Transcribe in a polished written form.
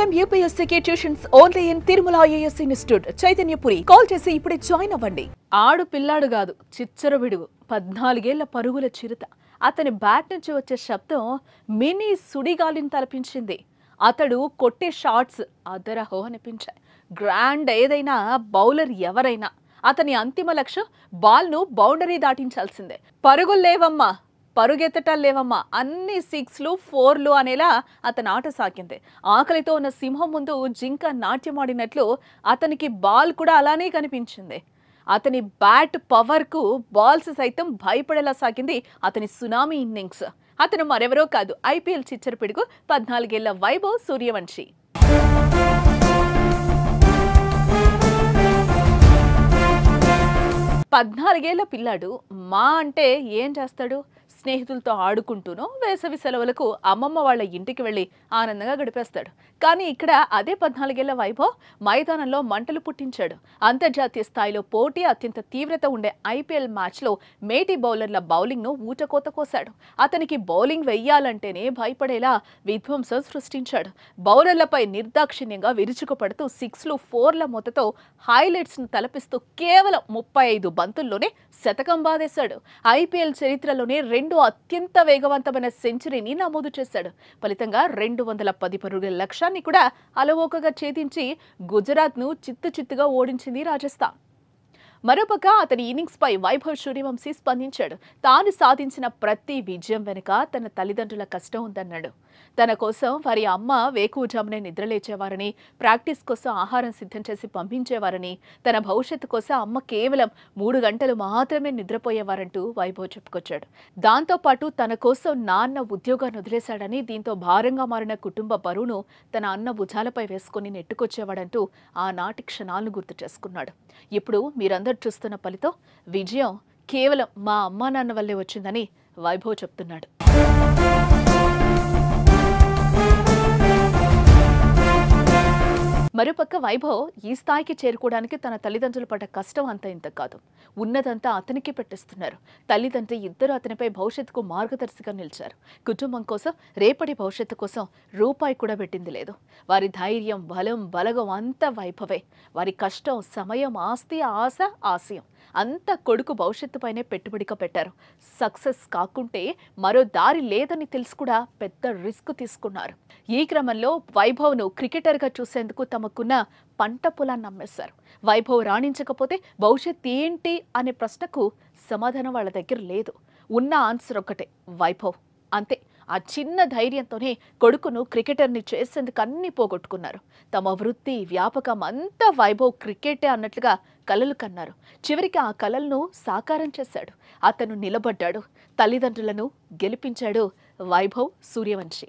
IIM UPSC tuitions only in Tirumala IAS institute Chaitanyapuri. Call చేసి ఇప్పుడే join అవ్వండి. ఆడు పిల్లాడు కాదు, చిచ్చరవిడుగు 14 ఏళ్ల పరుగుల చిరుత. అతని బ్యాట్ నుంచి వచ్చే శబ్దం మినీ సుడిగాలిని తలపించింది. అతడు కొట్టే షాట్స్ అదరహో అనిపించాయి. గ్రాండ్ ఏదైనా, బౌలర్ ఎవరైనా అతని అంతిమ లక్ష్యం బాల్ను బౌండరీ దాటించాల్సిందే. పరుగులు లేవమ్మా, పరుగెత్తటాలు లేవమ్మా, అన్ని 6లు 4లు అనేలా అతని ఆట సాగింది. ఆకలితో ఉన్న సింహం ముందు జింక నాట్యమాడినట్లు అతనికి బాల్ కూడా అలానే కనిపించింది. అతని బ్యాట్ పవర్కు బాల్స్ సైతం భయపడేలా సాగింది అతని సునామీ ఇన్నింగ్స్. అతను మరెవరో కాదు, IPL చిచ్చరపిడుగు 14 ఏళ్ల వైభవ్ సూర్యవంశీ. 14 ఏళ్ల పిల్లాడు మా అంటే ఏం చేస్తాడు? స్నేహితులతో ఆడుకుంటూనో వేసవి సెలవులకు అమ్మమ్మ వాళ్ళ ఇంటికి వెళ్ళి ఆనందంగా గడిపేస్తాడు. కానీ ఇక్కడ అదే 14 ఏళ్ల వైభవ్ మైదానంలో మంటలు పుట్టించాడు. అంతర్జాతీయ స్థాయిలో పోటీ, అత్యంత తీవ్రత ఉండే IPL మ్యాచ్లో మేటి బౌలర్ల బౌలింగ్ను ఊచకోత కోశాడు. అతనికి బౌలింగ్ వెయ్యాలంటేనే భయపడేలా విధ్వంసం సృష్టించాడు. బౌలర్లపై నిర్దాక్షిణ్యంగా విరుచుకుపడుతూ 6లు 4ల మొత్తతో హైలైట్స్ను తలపిస్తూ కేవలం 35 బంతుల్లోనే శతకం బాదేశాడు. IPL చరిత్రలోనే 2 అత్యంత వేగవంతమైన సెంచరీని నమోదు చేశాడు. ఫలితంగా 210 పరుగుల లక్ష్యాన్ని కూడా అలవోకగా ఛేదించి గుజరాత్ను చిత్తుగా ఓడించింది రాజస్థాన్. మరోపక్క అతని ఇన్నింగ్స్ పై వైభవ్ సూర్యవంశీ స్పందించాడు. తాను సాధించిన ప్రతి విజయం వెనుక తన తల్లిదండ్రుల కష్టం ఉందన్నాడు. తన కోసం వారి అమ్మ వేకువజామునే నిద్రలేచేవారని, ప్రాక్టీస్ కోసం ఆహారం సిద్ధం చేసి పంపించేవారని, తన భవిష్యత్తు కోసం అమ్మ కేవలం 3 గంటలు మాత్రమే నిద్రపోయేవారంటూ వైభవ్ చెప్పుకొచ్చాడు. దాంతోపాటు తన కోసం నాన్న ఉద్యోగాన్ని వదిలేశాడని, దీంతో భారంగా మారిన కుటుంబ బరువును తన అన్న భుజాలపై వేసుకుని నెట్టుకొచ్చేవాడంటూ ఆనాటి క్షణాలను గుర్తు చేసుకున్నాడు. ఇప్పుడు మీరందరూ చూస్తున్న ఫలితం, విజయం కేవలం మా అమ్మా నాన్న వల్లే వచ్చిందని వైభవ్ చెప్తున్నాడు. మరోపక్క వైభవ్ ఈ స్థాయికి చేరుకోవడానికి తన తల్లిదండ్రులు పడ్డ కష్టం అంత ఇంత కాదు. ఉన్నదంతా అతనికి పెట్టిస్తున్నారు. తల్లిదండ్రి ఇద్దరు అతనిపై భవిష్యత్తుకు మార్గదర్శిగా నిలిచారు. కుటుంబం కోసం, రేపటి భవిష్యత్తు కోసం రూపాయి కూడా పెట్టింది లేదు. వారి ధైర్యం, బలం, బలగం అంతా వైభవే. వారి కష్టం, సమయం, ఆస్తి, ఆశ, ఆశయం అంతా కొడుకు భవిష్యత్తుపైనే పెట్టుబడిగా పెట్టారు. సక్సెస్ కాకుంటే మరో దారి లేదని తెలిసి కూడా పెద్ద రిస్క్ తీసుకున్నారు. ఈ క్రమంలో వైభవ్ను క్రికెటర్గా చూసేందుకు తమకున్న పంట పొలాన్ని అమ్మేశారు. వైభవ్ రాణించకపోతే భవిష్యత్ ఏంటి అనే ప్రశ్నకు సమాధానం వాళ్ళ దగ్గర లేదు. ఉన్న ఆన్సర్ ఒకటే, వైభవ్. అంతే. ఆ చిన్న ధైర్యంతోనే కొడుకును క్రికెటర్ని చేసేందుకు అన్ని పోగొట్టుకున్నారు. తమ వృత్తి, వ్యాపకం అంతా వైభవ్ క్రికెటే అన్నట్లుగా కలలు కన్నారు. చివరికి ఆ కలలను సాకారం చేశాడు. అతను నిలబడ్డాడు. తల్లిదండ్రులను గెలిపించాడు వైభవ్ సూర్యవంశీ.